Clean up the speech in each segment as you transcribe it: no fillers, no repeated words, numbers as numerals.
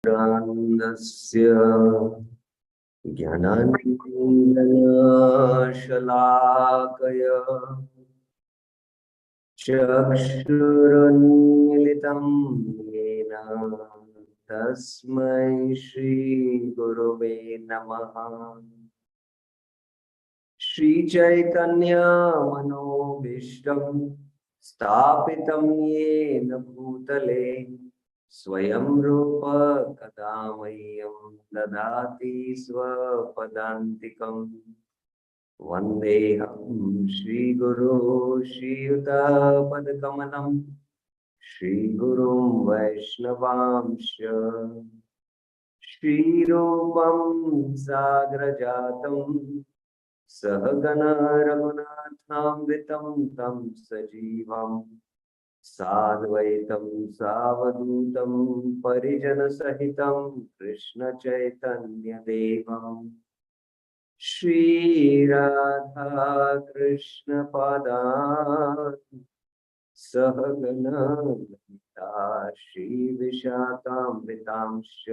ज्ञानामृतंदस्य ज्ञानाञ्जनशलाकया चक्षुरुन्मीलितं येन तस्मै श्रीगुरवे नमः। श्रीचैतन्यमनोभीष्टं स्थापितं येन भूतले स्वयं रूप कदा मह्यं ददाति स्वपदान्तिकम्। वन्देऽहं श्रीगुरो श्रीयुतापदकमलं श्रीगुरुं वैष्णवांश्च श्रीरूपं साग्रजातं सहगणा रघुनाथान्वितं तं सजीवं साद्वैतं सावधूतं परिजनसहितं कृष्णचैतन्यदेवम् श्रीराधा कृष्ण पादान् सहगणा ललिता श्रीविशाखान्वितांश्च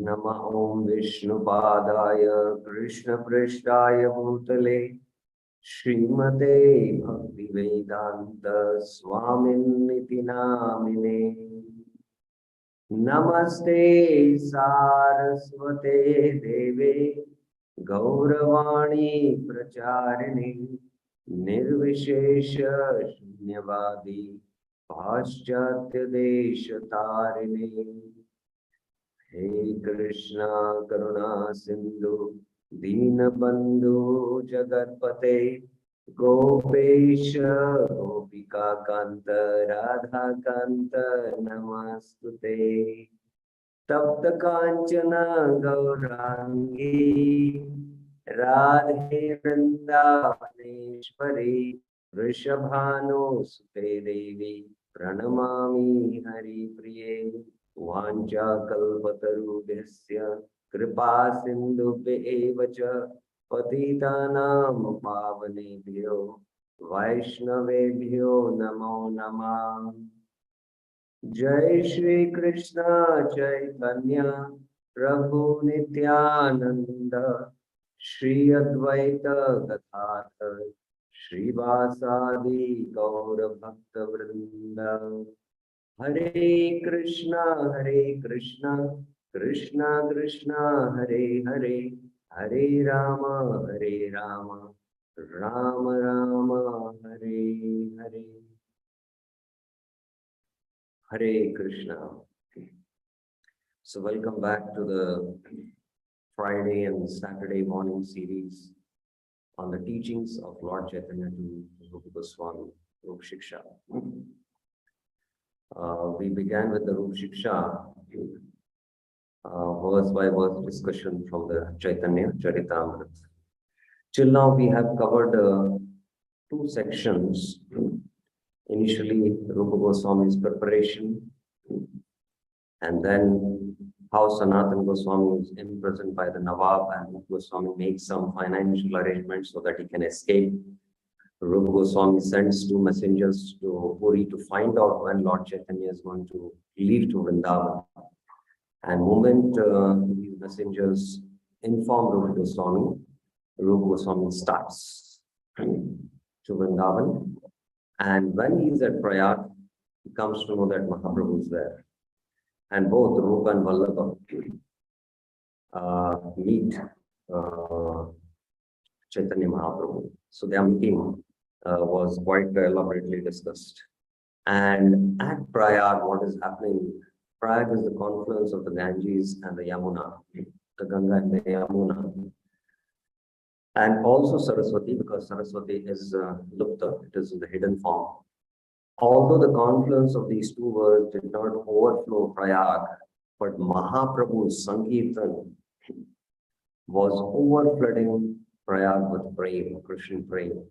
नमः। ॐ विष्णुपादाय कृष्णपृष्ठाय भूतले श्रीमते भक्तिवेदान्त स्वामिन्निति नामिने। नमस्ते सारस्वते देवे गौरवाणी प्रचारिणे निर्विशेष शून्यवादी पाश्चात्य देश तारिणे। हे कृष्णा करुणा सिंधु दीनबंधु जगत्पते गोपेश गोपिका कांत राधा कांत नमस्तुते। तप्त कांचन गौरांगी राधे वृंदावनेश्वरी वृषभानुसुते देवी प्रणमामि हरिप्रिये। वाञ्छाकल्पतरुभ्यश्च कृपा सिन्धुभ्येव च पतितानां पावनेभ्यो वैष्णवेभ्यो नमो नमः। जय श्री कृष्ण चैतन्य प्रभु नित्यानंद श्री अद्वैत गदाधर श्रीवासादि गौर भक्त वृंद। हरे Krishna Krishna Krishna Hare Hare Hare Ram Ram Ram Hare Hare. Hare Krishna. So welcome back to the Friday and Saturday morning series on the teachings of Lord Chaitanya to Rūpa Goswami, Rūpa Śikṣā. We began with the Rūpa Śikṣā, verse by verse discussion from the Chaitanya-Caritāmṛta. Till now we have covered two sections. Initially, Rūpa Goswami's preparation, and then how Sanatana Goswami is imprisoned by the Nawab, and Rūpa Goswami makes some financial arrangements so that he can escape. Rūpa Goswami sends two messengers to Puri to find out when Lord Chaitanya is going to leave to Vrindavan. And the moment these messengers inform Rūpa Goswami starts to Vrindavan. And when he is at Prayag, he comes to know that Mahaprabhu is there. And both Rūpa and Vallabha meet Chaitanya Mahaprabhu. So their meeting was quite elaborately discussed. And at Prayag, what is happening? Prayag is the confluence of the Ganges and the Yamuna, the Ganga and the Yamuna. And also Saraswati, because Saraswati is Lupta, it is in the hidden form. Although the confluence of these two words did not overflow Prayag, but Mahaprabhu's Sankirtan was overflooding Prayag with praying, Krishna praying.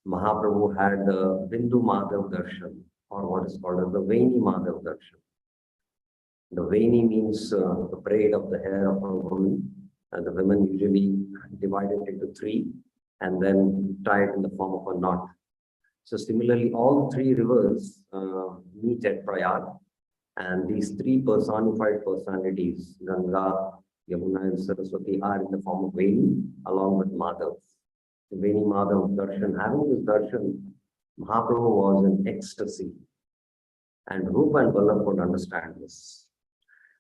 Mahaprabhu had the Bindu Madhav Darshan, or what is called as the Veni Madhav Darshan. The Veni means the braid of the hair of a woman. And the women usually divide it into three and then tie it in the form of a knot. So similarly, all three rivers meet at Prayag, And these three personified personalities, Ganga, Yamuna, and Saraswati, are in the form of Veni along with Madhav. Veni Madhav darshan, having this darshan, Mahaprabhu was in ecstasy. And Rūpa and Vallabh could understand this.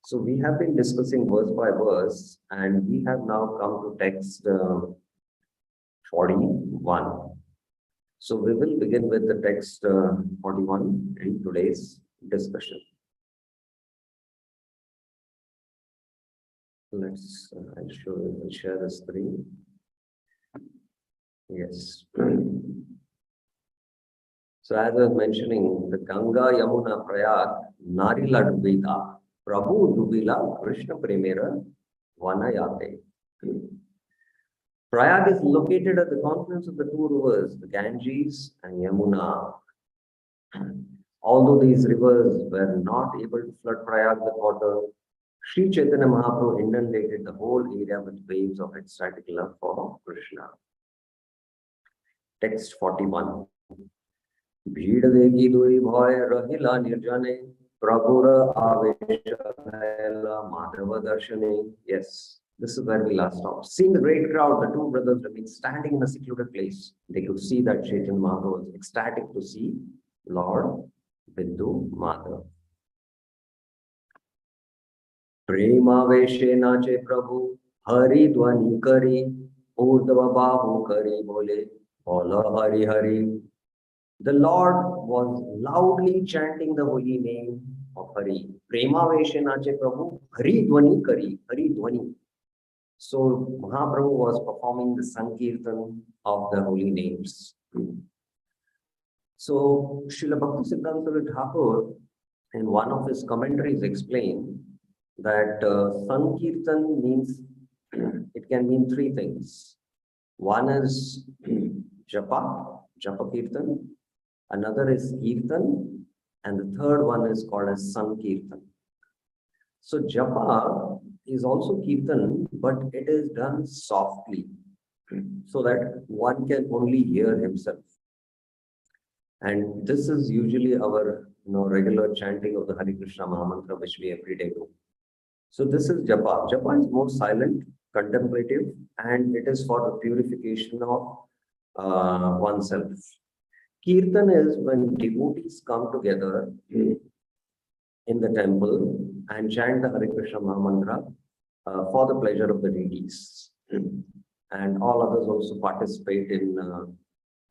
So we have been discussing verse by verse, and we have now come to text 41. So we will begin with the text 41 in today's discussion. Let's I'll share the screen. Yes. So as I was mentioning, the Ganga Yamuna Prayag Narila Dubita Prabhu Dubila Krishna Premera Vanayate. Prayag is located at the confluence of the two rivers, the Ganges and Yamuna. Although these rivers were not able to flood Prayag with water, Sri Chaitanya Mahaprabhu inundated the whole area with waves of ecstatic love for Krishna. Text 41. भीड़ देखी दुई भय रहिला निर्जने प्रभुर आवेश भयला माधव दर्शने. Yes, this is where we last stopped. Seeing the great crowd, the two brothers remained standing in a secluded place. They could see that Chaitanya Mahaprabhu was ecstatic to see Lord Bindu Madhav. प्रेमावेशे नाचे प्रभु हरि ध्वनि करी ऊर्ध्व बाहु करी बोले बोलो Hari Hari. The Lord was loudly chanting the holy name of Hari. Premaveshe nache Prabhu Hari Dwani Kari, Hari Dwani. So Mahaprabhu was performing the Sankirtan of the holy names. So Srila Bhakti Siddhanta Saraswati Thakur in one of his commentaries explained that Sankirtan means, it can mean three things. One is Japa Kirtan. Another is Kirtan, and the third one is called as Sankirtan. So Japa is also Kirtan, but it is done softly, so that one can only hear himself. And this is usually our regular chanting of the Hare Krishna Mahamantra, which we every day do. So this is Japa. Japa is more silent, contemplative, and it is for the purification of oneself. Kirtan is when devotees come together in the temple and chant the Hare Krishna Mahamantra for the pleasure of the deities. And all others also participate in,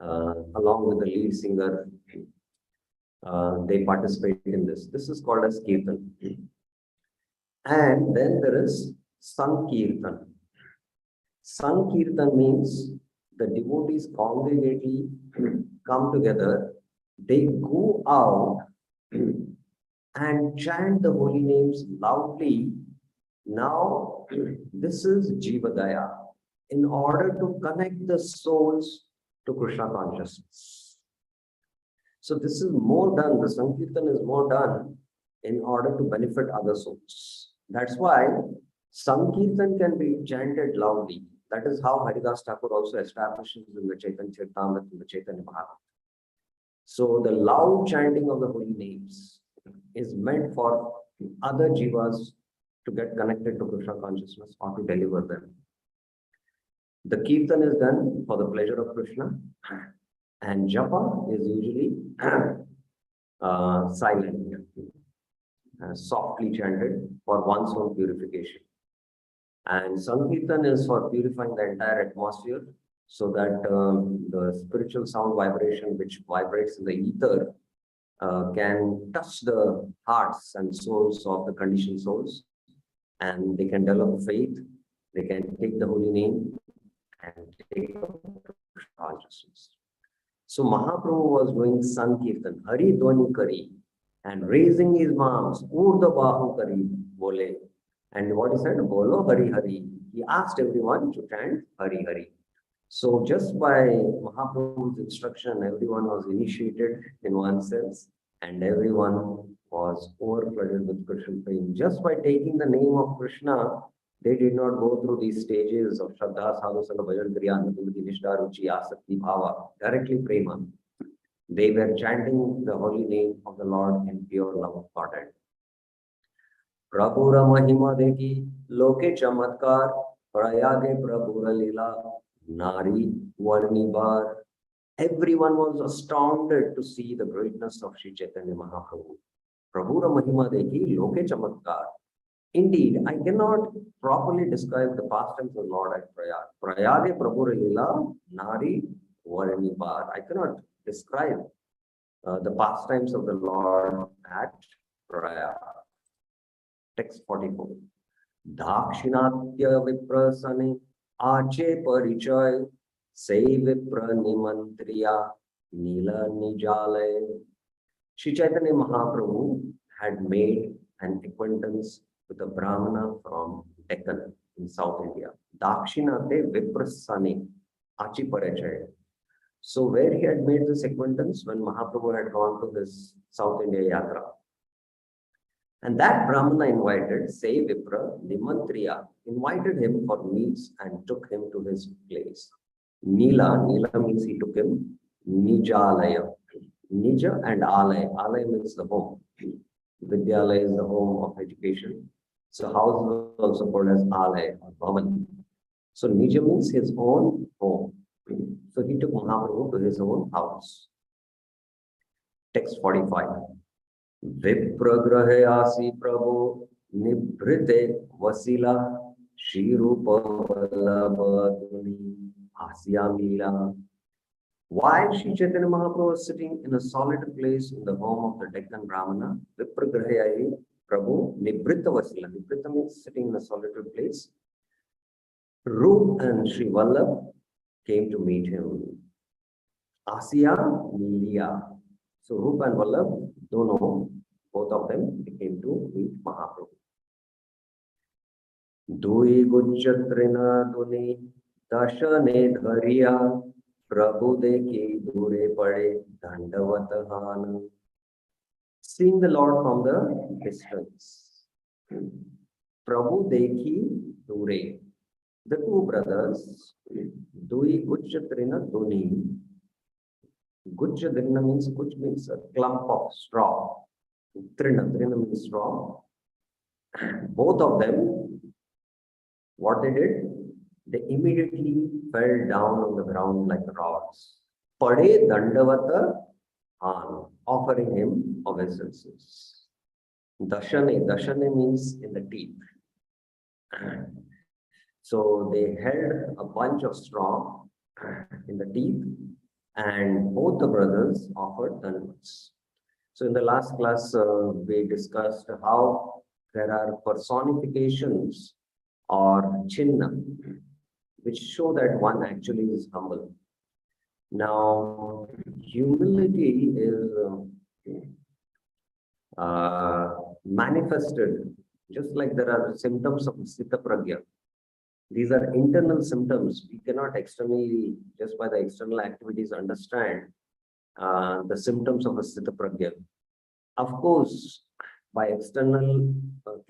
along with the lead singer, they participate in this. This is called as Kirtan. And then there is Sankirtan. Sankirtan means the devotees congregately come together, they go out and chant the holy names loudly. Now, this is Jivadaya, in order to connect the souls to Krishna consciousness. So this is more done, the Sankirtan is more done in order to benefit other souls. That's why Sankirtan can be chanted loudly. That is how Haridas Thakur also establishes in the Chaitanya-Caritāmṛta and the Chaitanya-Bhagavata. So the loud chanting of the holy names is meant for other jivas to get connected to Krishna consciousness or to deliver them. The Kirtan is done for the pleasure of Krishna, and Japa is usually silent, softly chanted for one's own purification. And Sankirtan is for purifying the entire atmosphere, so that the spiritual sound vibration which vibrates in the ether can touch the hearts and souls of the conditioned souls, and they can develop faith, they can take the holy name and take up consciousness. So Mahaprabhu was doing Sankirtan, Hari Dwani Kari, and raising his palms, Urdhva Bahu Kari Bole. And what he said, Bolo Hari Hari. He asked everyone to chant Hari Hari. So just by Mahaprabhu's instruction, everyone was initiated in one sense, and everyone was overflooded with Krishna prema. Just by taking the name of Krishna, they did not go through these stages of Shraddha, Sadhu, Sangha, Bhajan, Kriya, Anupamati, Nishtha, Ruchi, Asakti, Bhava, directly prema. They were chanting the holy name of the Lord in pure love of Godhead. Prabhura Mahima Deki, Loke Chamatkar, Prayage Prabhura Lila, Nari Varnibar. Everyone was astounded to see the greatness of Sri Chaitanya Mahaprabhu. Prabhura Mahima Deki, Loke Chamatkar. Indeed, I cannot properly describe the pastimes of the Lord at Prayag. Prayage Prabhura Lila, Nari Varnibar. I cannot describe the pastimes of the Lord at Prayag. Text 44. Dakshinatya Viprasane Ache Parichaya Se Vipra Nimantriya Nila Nijalaya. Sri Chaitanya Mahaprabhu had made an acquaintance with a Brahmana from Deccan in South India. Dakshinate Viprasane Ache Parichaya. So where he had made this acquaintance when Mahaprabhu had gone to this South India Yatra. And that Brahmana invited, say Vipra, Nimantriya, invited him for meals and took him to his place. Nila means he took him, Nijalaya. Nija and Alaya. Alaya means the home. Vidyalaya is the home of education. So house is also called as Alaya or Bhavan. So Nija means his own home. So he took Mahaprabhu to his own house. Text 45. Vipragrahe asi prabhu nibrite vasila Shri Rūpa vallabhaduni asyamila. While Sri Chaitanya Mahaprabhu was sitting in a solitary place in the home of the Deccan Brahmana, Vipragrahe Prabhu nibrita vasila. Nibrita means sitting in a solitary place. Rūpa and Sri Vallabh came to meet him. Asya Milia. So Rūpa and Vallabh, both of them came to meet Mahaprabhu. Dui Gujatrina Duni Dashane Dhariya Prabhu Deki Dure Pade Dandavatahan. Seeing the Lord from the distance. Prabhu Deki Dure. The two brothers, Dui Gujatrina Duni. Gujatrina means a clump of straw. Trina means straw. Both of them, what they did, they immediately fell down on the ground like rods. Pade Dandavata Han, offering him obeisances. Dashane means in the teeth. So they held a bunch of straw in the teeth, and both the brothers offered dandavats. So in the last class, we discussed how there are personifications or chinna, which show that one actually is humble. Now, humility is manifested just like there are symptoms of Sthita Pragya. These are internal symptoms. We cannot externally, just by the external activities, understand the symptoms of a Sthita Pragya. Of course, by external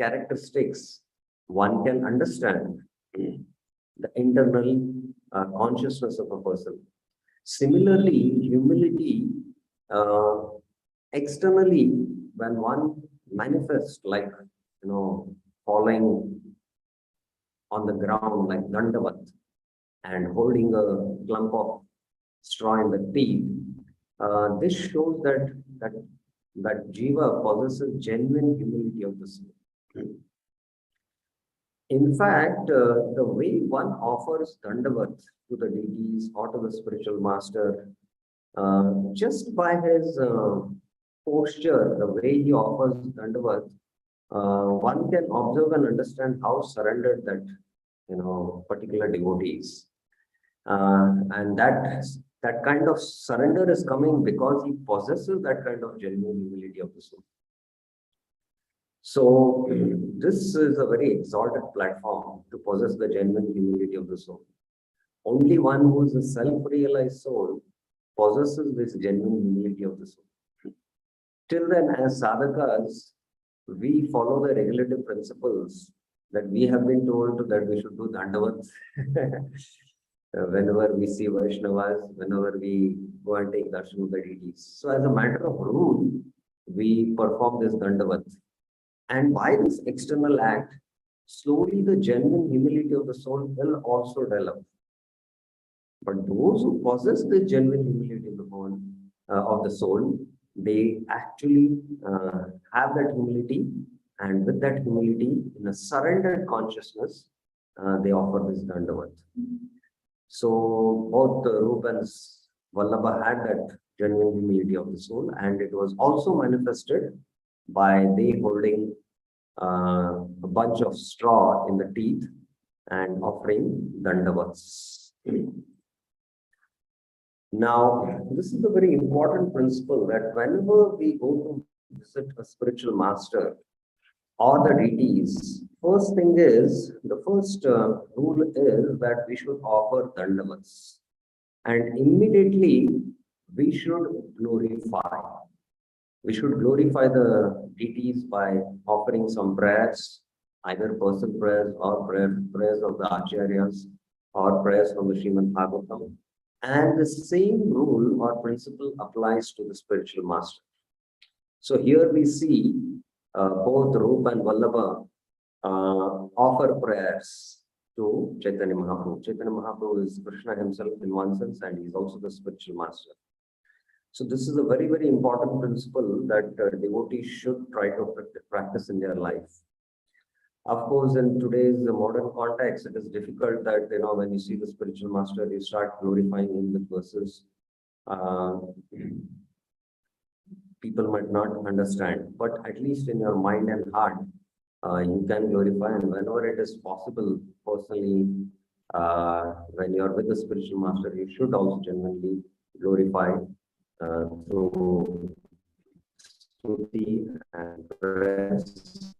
characteristics, one can understand the internal consciousness of a person. Similarly, humility externally, when one manifests like, falling on the ground like Dandavat and holding a clump of straw in the teeth, this shows that Jiva possesses genuine humility of the soul. In fact, the way one offers Dandavat to the deities or to the spiritual master, just by his posture, the way he offers Dandavat, one can observe and understand how surrendered that particular devotee is. And that kind of surrender is coming because he possesses that kind of genuine humility of the soul. So this is a very exalted platform to possess the genuine humility of the soul. Only one who is a self-realized soul possesses this genuine humility of the soul. Till then, as sadhakas, we follow the regulative principles that we have been told that we should do dandavats whenever we see Vaishnavas, whenever we go and take darshan of the deities. So as a matter of rule, we perform this dandavat. And by this external act, slowly the genuine humility of the soul will also develop. But those who possess the genuine humility of the soul, they actually have that humility, and with that humility, in a surrendered consciousness, they offer this Dandavat. So both Rūpa and Vallabha had that genuine humility of the soul, and it was also manifested by they holding a bunch of straw in the teeth and offering Dandavats. Now, this is a very important principle that whenever we go to visit a spiritual master or the deities, first thing is, the first rule is that we should offer Dandavats. And immediately we should glorify. We should glorify the deities by offering some prayers, either personal prayers or prayers of the Acharyas or prayers from the Srimad Bhagavatam. And the same rule or principle applies to the spiritual master. So here we see both Rūpa and Vallabha offer prayers to Chaitanya Mahaprabhu. Chaitanya Mahaprabhu is Krishna himself in one sense, and he is also the spiritual master. So this is a very, very important principle that devotees should try to practice in their life. Of course, in today's modern context, it is difficult that, when you see the spiritual master, you start glorifying him with verses. People might not understand, but at least in your mind and heart, you can glorify, and whenever it is possible, personally, when you are with the spiritual master, you should also genuinely glorify through stuti and prayers,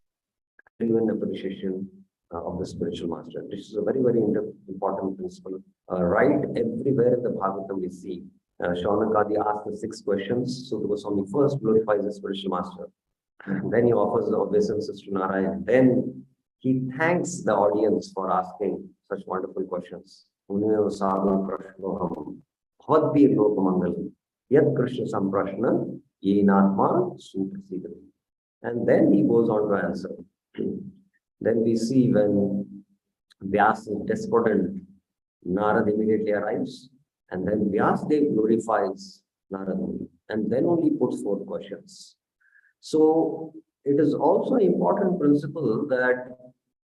genuine appreciation of the spiritual master. This is a very, very important principle. Right everywhere in the Bhagavatam we see. Shaunakadi asked the 6 questions. So Goswami first glorifies the spiritual master. Then he offers the obeisances to Narayan. Then he thanks the audience for asking such wonderful questions. Unyo sadhu prashnoham bhavadbir lokamangalam yad krishna samprashna yenatma suprasidam. And then he goes on to answer. Then we see when Vyas is despondent, Narad immediately arrives, and then Vyasdev glorifies Narad, and then only puts forth questions. So it is also an important principle that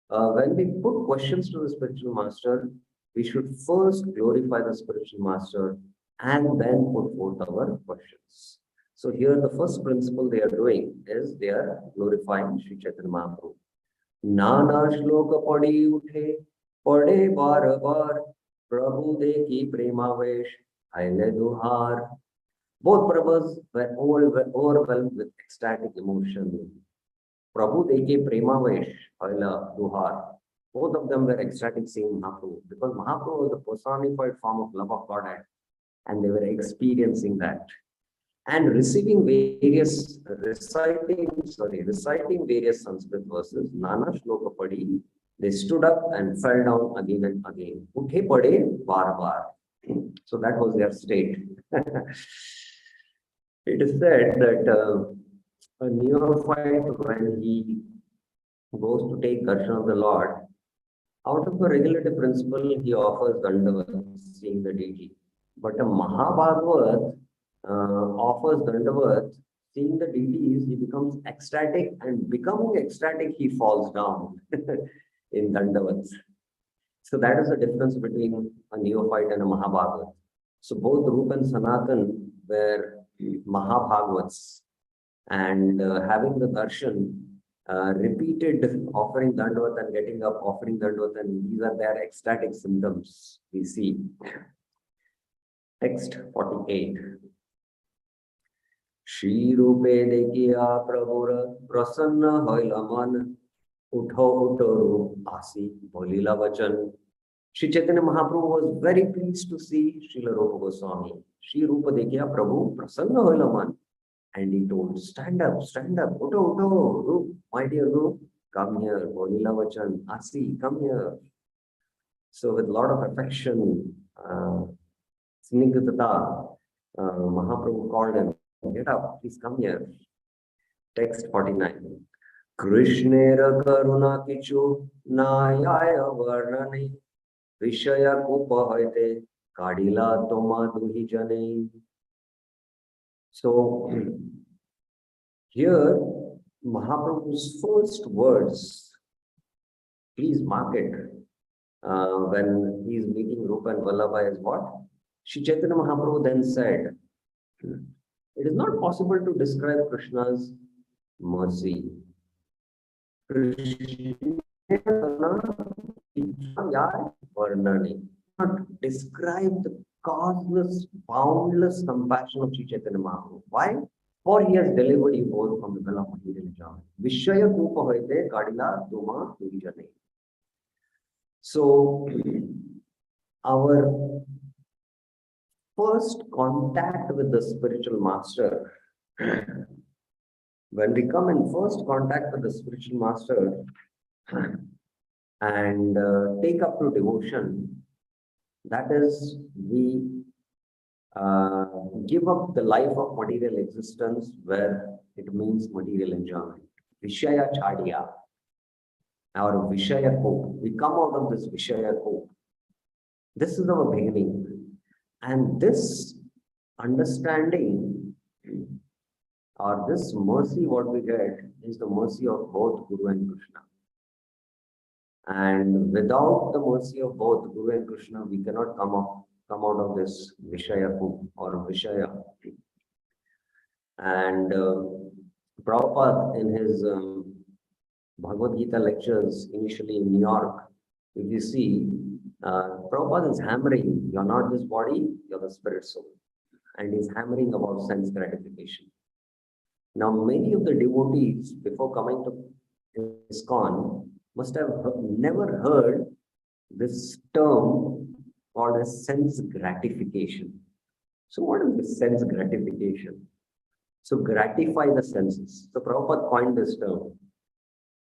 when we put questions to the spiritual master, we should first glorify the spiritual master and then put forth our questions. So here the first principle they are doing is they are glorifying Sri Chaitanya Mahaprabhu. Nana shloka padi uthe, pade bar bar, Prabhu deki premavesh, aile duhar. Both Prabhus were overwhelmed with ecstatic emotion. Prabhu deki premavesh, aile duhar. Both of them were ecstatic seeing Mahaprabhu, because Mahaprabhu was the personified form of love of Godhead, and they were experiencing that. And reciting various Sanskrit verses, Nana Shloka Padi, they stood up and fell down again and again. Uthe pade bar bar. So that was their state. It is said that a neophyte, when he goes to take darshan of the Lord, out of a regulative principle, he offers Dandavat, seeing the deity. But a Mahabhagavat offers Dandavat, seeing the deities, he becomes ecstatic, and becoming ecstatic, he falls down in Dandavats. So that is the difference between a neophyte and a Mahabhagavat. So both Rūpa and Sanatan were Mahabhagavats, and having the darshan, repeated offering Dandavat and getting up, offering Dandavat, and these are their ecstatic symptoms we see. Text 48. Shri Rūpe dekiya prabhura prasanna hoila man utho utho asi bolila vachan. Shri Chaitanya Mahaprabhu was very pleased to see Srila Rūpa Goswami. Shri Rūpa dekiya prabhu prasanna hoila man. And he told, stand up, utho utho, Rūp, my dear Rūp, come here, bolila vachan, asi, come here. So with a lot of affection, Snigdhata, Mahaprabhu called him, get up, please come here. Text 49. Krishnera karuna kichu nayaya varnane vishaya kupahaite kadila toma duhi jane. So here Mahaprabhu's first words, please mark it, when he is meeting Rūpa and Vallabha is what? Shri Chaitanya Mahaprabhu then said, it is not possible to describe Krishna's mercy. Krishna not describe the causeless, boundless compassion of Shri Chaitanya Mahaprabhu. Why? For he has delivered you both from the well of material enjoyment. Vishaya kupa hoite kadila tuma tujane. So, our first contact with the spiritual master, when we come in first contact with the spiritual master and take up to devotion, that is, we give up the life of material existence where it means material enjoyment. Vishaya chadiya, our Vishaya cope. We come out of this Vishaya cope. This is our beginning. And this understanding or this mercy, what we get is the mercy of both Guru and Krishna. And without the mercy of both Guru and Krishna, we cannot come out of this Vishaya cope or Vishaya. And Prabhupada in his Bhagavad Gita lectures initially in New York, if you see, Prabhupada is hammering, you're not this body, you're the spirit soul. And he's hammering about sense gratification. Now, many of the devotees, before coming to ISKCON, must have never heard this term called as sense gratification. So what is this sense gratification? So gratify the senses. So Prabhupada coined this term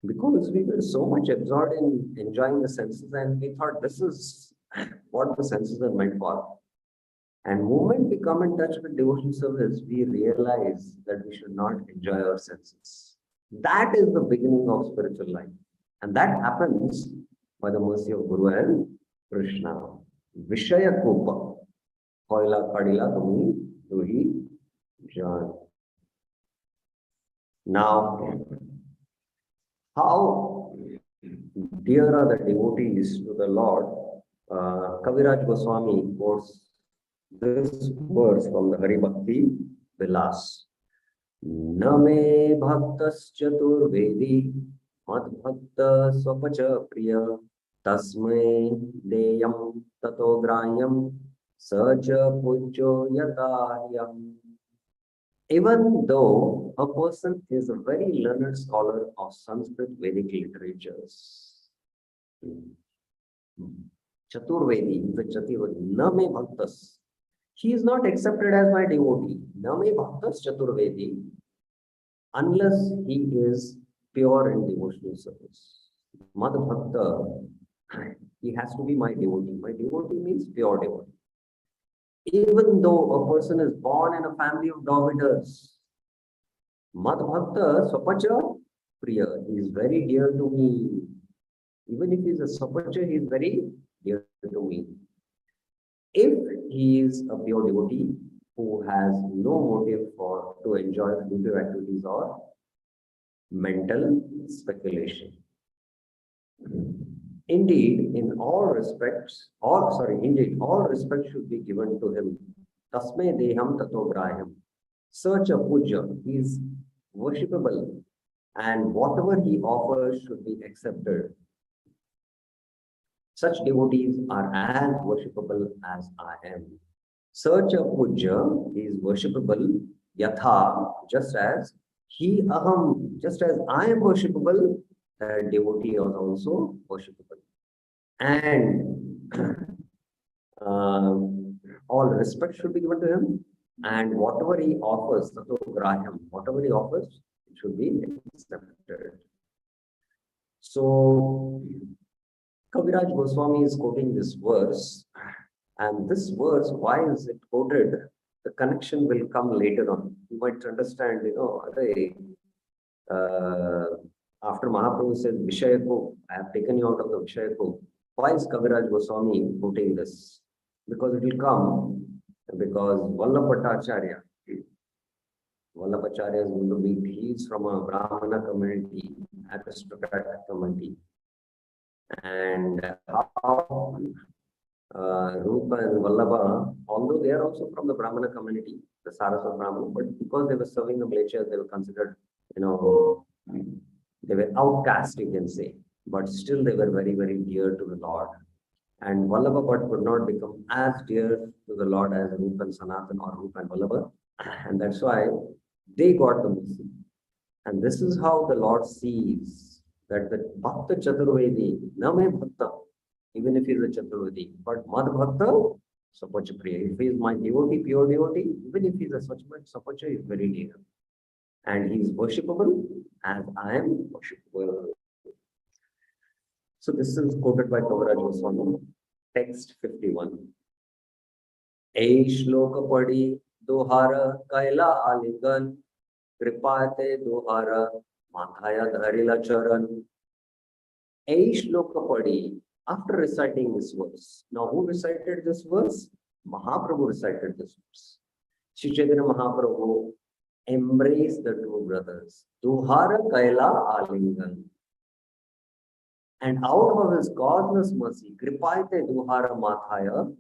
because we were so much absorbed in enjoying the senses and we thought this is what the senses are meant for. And moment we come in touch with devotion service, we realize that we should not enjoy our senses. That is the beginning of spiritual life. And that happens by the mercy of Guru and Krishna. Vishaya Kupa. Koila Kadila Tumi Duhi Jan. Now, how dear are the devotees to the Lord? Kaviraj Goswami quotes this verse from the Hari Bhakti Vilas. Name bhaktas chaturvedi mad bhakta swapacha priya tasmai deyam tato grayam saja pujo yatahyam. Even though a person is a very learned scholar of Sanskrit Vedic literatures, Chaturvedi, the Chaturvedi, Name Bhaktas, he is not accepted as my devotee. Name Bhaktas Chaturvedi, unless he is pure in devotional service. Mad Bhakta, he has to be my devotee. My devotee means pure devotee. Even though a person is born in a family of dog-eaters, Mad Bhakta Swapacha Priya, he is very dear to me. Even if he is a Swapacha, he is very dear to me. If he is a pure devotee who has no motive to enjoy fruitive activities or mental speculation. Indeed, all respect should be given to him. Tasme deham tato graham. Such a puja, he is worshipable, and whatever he offers should be accepted. Such devotees are as worshipable as I am. Such a puja is worshipable, yatha, just as he aham, just as I am worshipable, that devotee is also worshipable. And all respect should be given to him, and whatever he offers, tato graham, whatever he offers, it should be accepted. So, Kaviraj Goswami is quoting this verse, and this verse, why is it quoted? The connection will come later on. You might understand, After Mahaprabhu says, Vishayako, I have taken you out of the Vishayako, why is Kaviraj Goswami quoting this? Because it will come, because Vallabhatacharya is going to meet, he is from a Brahmana community, aristocratic community. And how Rūpa and Vallabha, although they are also from the Brahmana community, the Saraswat Brahmana, but because they were serving the Mlechas, they were considered, they were outcast, you can say. But still they were very, very dear to the Lord. And Vallabha Bhatt could not become as dear to the Lord as Rūpa and Sanatan or Rūpa and Vallabha. And that's why they got the mercy. And this is how the Lord sees that the Bhakta Chaturvedi, Name Bhakta, even if he is a Chaturvedi, but Mad Bhakta, Sapacha Priya. If he is my devotee, pure devotee, even if he is a Sapacha is very dear. And he is worshipable as I am worshipable. So this is quoted by Kaviraj Goswami, text 51. Ei shloka padi dohara kaila aligan kripate dohara mathaya dharila charan. Ei shloka padi, after reciting this verse. Now who recited this verse? Mahaprabhu recited this verse. Śrī Chaitanya Mahaprabhu embraced the two brothers. Dohara kaila alingan. And out of his godless mercy, Kripaite Duhara Mathaya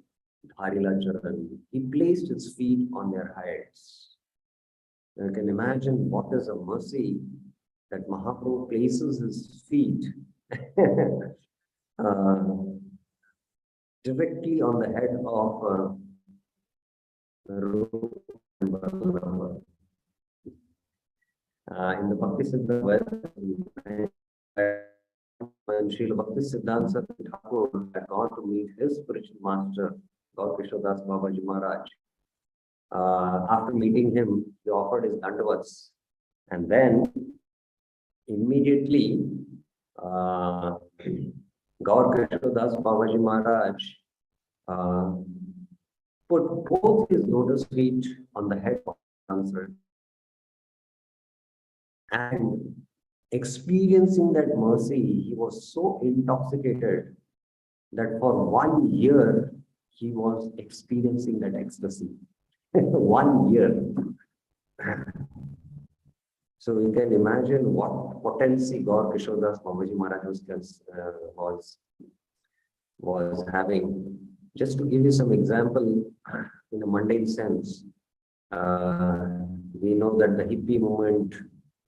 Dharila Charan, he placed his feet on their heads. You can imagine what is a mercy that Mahaprabhu places his feet directly on the head of Rūpa and Vallabha. In the Bhakti Siddhanta, when Srila Bhakti Siddhanta Thakur had gone to meet his spiritual master, Gaur Kishodas Babaji Maharaj, after meeting him, he offered his dandavats. And then, immediately, Gaur Kishodas Babaji Maharaj put both his lotus feet on the head of the dancer. And experiencing that mercy, he was so intoxicated that for 1 year, he was experiencing that ecstasy. 1 year. So you can imagine what potency Gaur Kishodas Babaji Maharaj was having. Just to give you some example, in a mundane sense, we know that the hippie movement,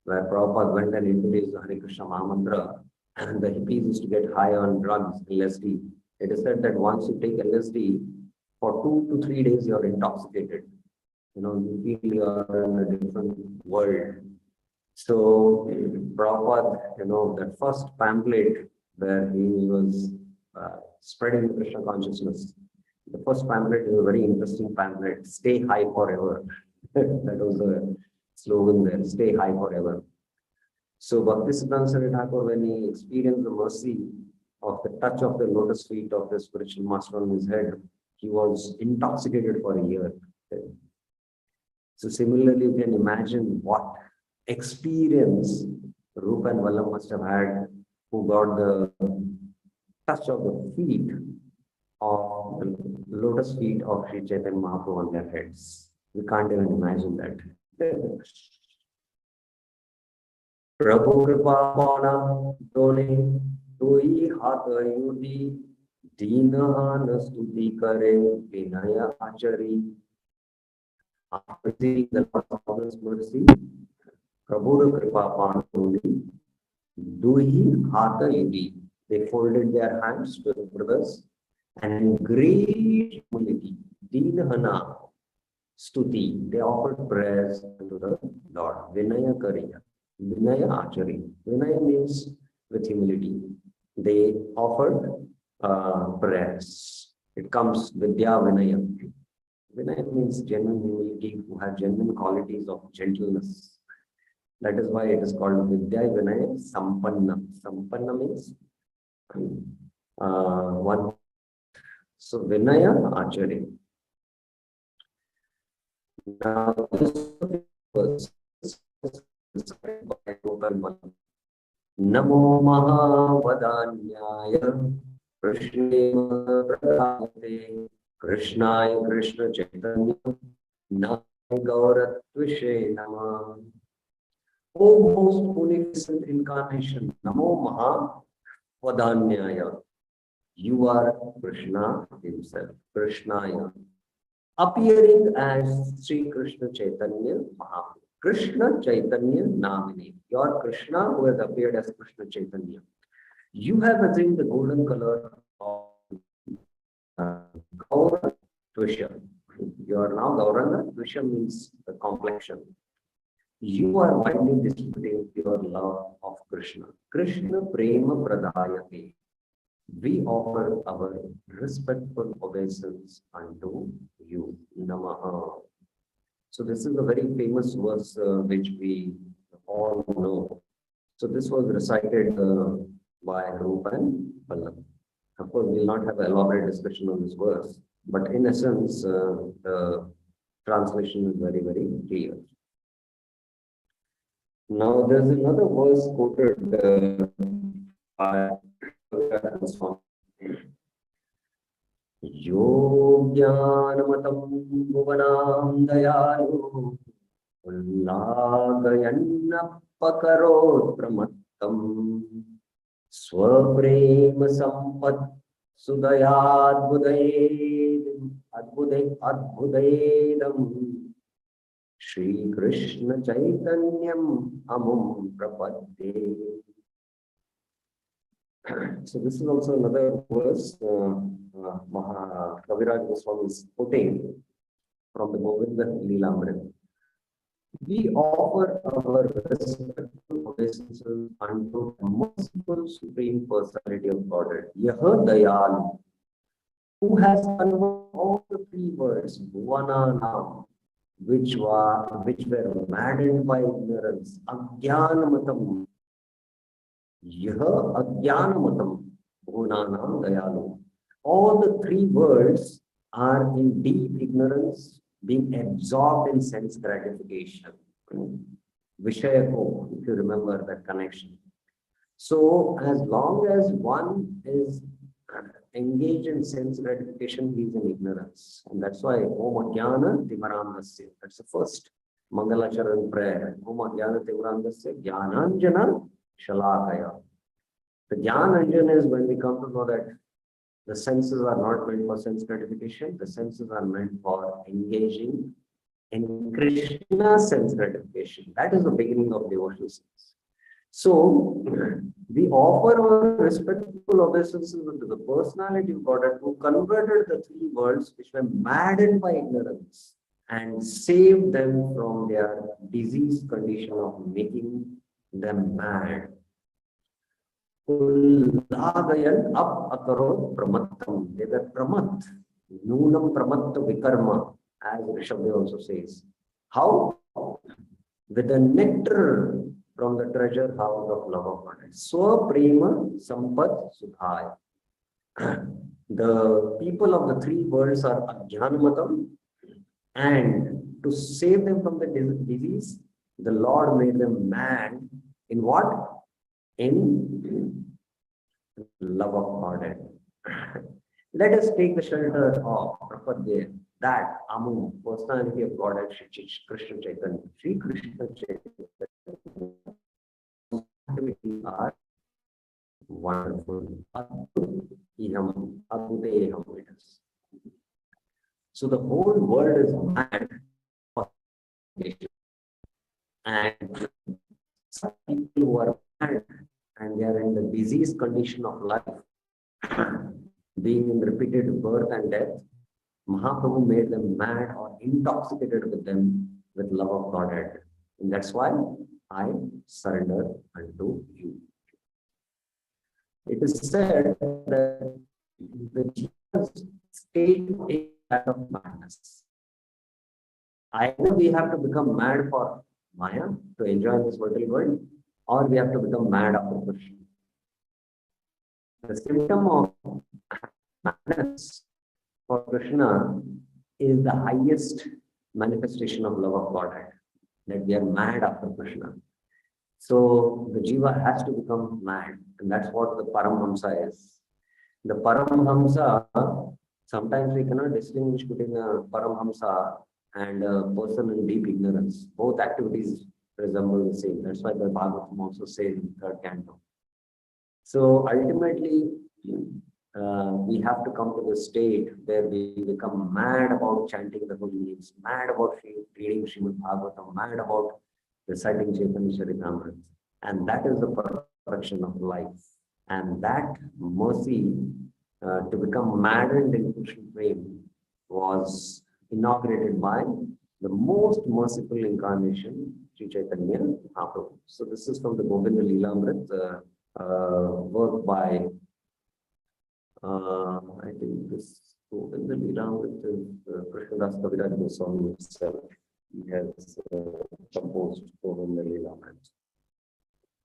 where Prabhupada went and introduced the Hare Krishna Mahamantra, and the hippies used to get high on drugs, LSD. It is said that once you take LSD, for 2 to 3 days, you are intoxicated. You feel you are in a different world. So, Prabhupada, that first pamphlet where he was spreading Krishna consciousness, the first pamphlet is a very interesting pamphlet, Stay High Forever. That was the slogan there, stay high forever. So Bhakti Siddhanta Thakur, when he experienced the mercy of the touch of the lotus feet of the spiritual master on his head, he was intoxicated for a year. So similarly, you can imagine what experience Rūpa and Vallabha must have had, who got the touch of the feet of the lotus feet of Śrī Chaitanya Mahaprabhu on their heads. We can't even imagine that. Prabhu Kripa Pana Done Doi Hatha Yudi Dina Nastuti Kare Vinaya Achari. After seeing the Lord's mercy, Prabhu Kripa Pana Done Doi Hatha Yudi. They folded their hands to the brothers and in great humility, Dinahana Stuti, they offered prayers to the Lord. Vinaya Kariya, Vinaya Achari. Vinaya means with humility. They offered prayers. It comes Vidya Vinaya. Vinaya means genuine humility, who have genuine qualities of gentleness. That is why it is called Vidya Vinaya Sampanna. Sampanna means one. So Vinaya Achari. Now, this was described by Rūpa and Vallabha. Namo Mahavadanyaya Krishne Pradayate Krishnaya Krishna Chaitanya Namo Gauratvishe Nama. O most munificent incarnation, Namo Mahavadanyaya. You are Krishna himself, Krishnaya, appearing as Sri Krishna Chaitanya Mahaprabhu. Krishna Chaitanya Namini. Your Krishna who has appeared as Krishna Chaitanya. You have attained the golden color of Gaura Tvisha. You are now Gauranga. Tvisha means the complexion. You are widely distributing pure love of Krishna. Krishna Prema Pradayate. We offer our respectful obeisance unto you. Namaha. So this is a very famous verse which we all know. So this was recited by Rūpa and Pallava. Of course, we will not have an elaborate discussion on this verse, but in essence, the translation is very, very clear. Now, there's another verse quoted by Yo Jnanamatam Bhuvanam Dayalu Ullagayanna Pakarot Pramattam Swaprema Sampat Sudayad Adbudedam Shri Krishna Chaitanyam Amum Prapadde. So this is also another verse Kaviraj Goswami is quoting from the Govinda Leelamrita. We offer our respectful obeisances unto the merciful Supreme Personality of Godhead, Yaha Dayal, who has converted all the three words, Bhuvananam, which were maddened by ignorance, Ajnanamatam, Yaha Ajnanamatam, Bhuvananam Dayalu. All the three words are in deep ignorance, being absorbed in sense gratification. Vishayako, if you remember that connection. So as long as one is engaged in sense gratification, he is in ignorance. And that's why Om Ajnana Timarandasya. That's the first Mangalacharan prayer. Om Ajnana Timarandasya Jnananjana Shalakaya. The Jnananjana is when we come to know that the senses are not meant for sense gratification. The senses are meant for engaging in Krishna's sense gratification. That is the beginning of devotional sense. So, we offer our respectful obeisances to the personality of Godhead who converted the three worlds which were maddened by ignorance and saved them from their diseased condition of making them mad. Ullagayan up akarot pramattam. They were pramat. Nunam pramatta vikarma, as Rishabdev also says. How? With the nectar from the treasure house of love of God. Swa prema sampat sudhaya. The people of the three worlds are Ajnanamatam, and to save them from the disease, the Lord made them mad in what? In love of God. Let us take the shelter of Prapadya, that Amu, personality of Godhead, Shri Krishna Chaitanya. Shri Krishna Chaitanya are wonderful. So the whole world is mad for salvation. And some people who are mad and they are in the diseased condition of life, being in repeated birth and death, Mahaprabhu made them mad or intoxicated with them with love of Godhead. And that's why I surrender unto you. It is said that the jiva's state is that of madness. Either we have to become mad for Maya to enjoy this material world, or we have to become mad after Krishna. The symptom of madness for Krishna is the highest manifestation of love of Godhead, that we are mad after Krishna. So the jiva has to become mad, and that's what the Paramhamsa is. The Paramhamsa, sometimes we cannot distinguish between a Paramhamsa and a person in deep ignorance. Both activities resemble the same. That's why the Bhagavatam also says in third canto. So ultimately, we have to come to the state where we become mad about chanting the holy names, mad about reading Srimad Bhagavatam, mad about reciting Chaitanya-Caritāmṛta. And that is the perfection of life. And that mercy to become maddened in Krishna Prem was inaugurated by the most merciful incarnation, Sri Chaitanya Mahaprabhu. So this is from the Govinda Leelamrita work by, I think this Govinda Leelamrita is Krishnadas Kaviraj Goswami himself. He has composed Govinda Leelamrita.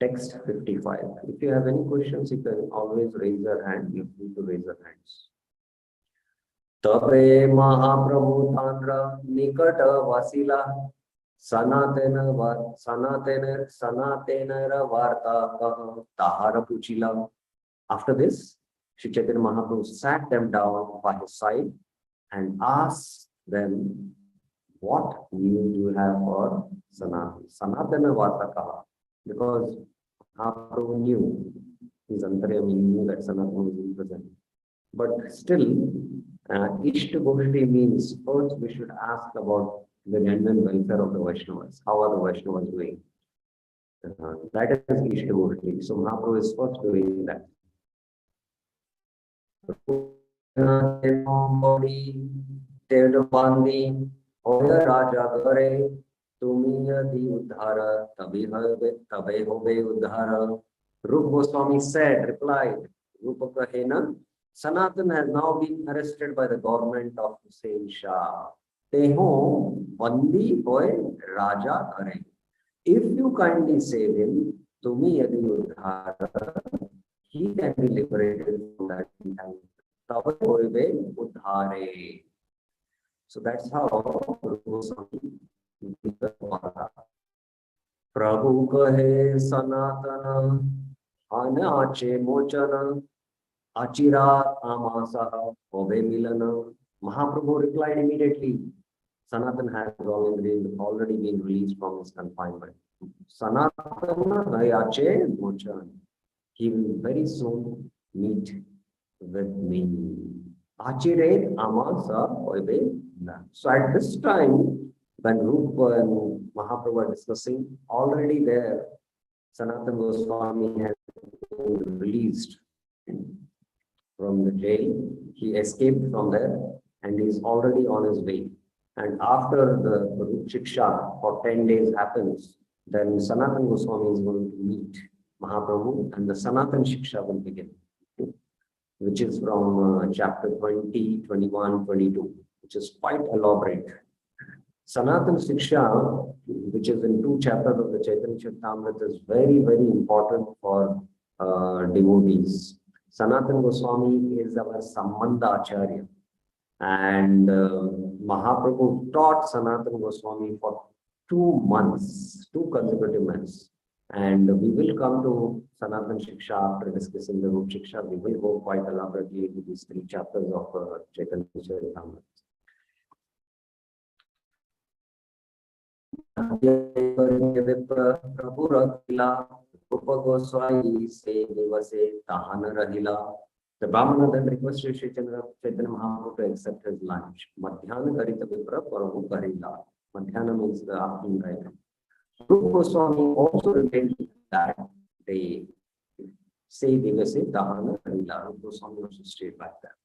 Text 55. If you have any questions, you can always raise your hand. You need to raise your hands. Tape Mahaprabhu Tandra Nikata Vasila Sanatena Varta Tahara Puchila. After this, Sri Chaitanya Mahaprabhu sat them down by his side and asked them, what news do you have for Sanatana? Sanatana Varta Kaha. Because Mahaprabhu knew, his Antaryami knew that Sanatana was present. But still, Ishta Goshti means first we should ask about the genuine welfare of the Vaishnavas. How are the Vaishnavas doing? That is Ishta Goshti. So Mahaprabhu is first doing that. Rūpa Goswami said, replied, Rūpa Kahena, Sanatana has now been arrested by the government of Śikṣā. Teho bandi hoy raja kare. If you kindly save him, tumi yadi udhara, he can be liberated from that entanglement. Tabe hoibe udhare. So that's how Rūpa Goswami did the Vada. Prabhu kahe Sanatana anache mochana Achirat Amasaha Obe Milana. Mahaprabhu replied immediately, Sanatan has already been released from his confinement. Sanatana Gayache Mochan. He will very soon meet with me. Achirat Amasa Obe. So at this time, when Rūpa and Mahaprabhu are discussing, already there, Sanatana Goswami has been released from the jail. He escaped from there and he is already on his way. And after the Śikṣā for 10 days happens, then Sanatana Goswami is going to meet Mahaprabhu and the Sanatana Śikṣā will begin, which is from chapter 20, 21, 22, which is quite elaborate. Sanatana Śikṣā, which is in 2 chapters of the Chaitanya-Caritāmṛta, is very, very important for devotees. Sanatana Goswami is our Sambandha Acharya, and Mahaprabhu taught Sanatana Goswami for 2 months, 2 consecutive months. And we will come to Sanatana Śikṣā after discussing the Rūpa Śikṣā. We will go quite elaborately into these 3 chapters of Chaitanya-Caritāmṛta. Prabhu Rakila, Rūpa Goswami se Devase Tahana Rahila. The Brahmana then requested Chaitanya Mahaprabhu to accept his lunch. Chaitanya-Caritāmṛta Vipra Prabhu Karila. Madhyana means the afternoon time. Rūpa Goswami also revealed that they say Devase Tahana Rahila. Rūpa Goswami also stayed like that.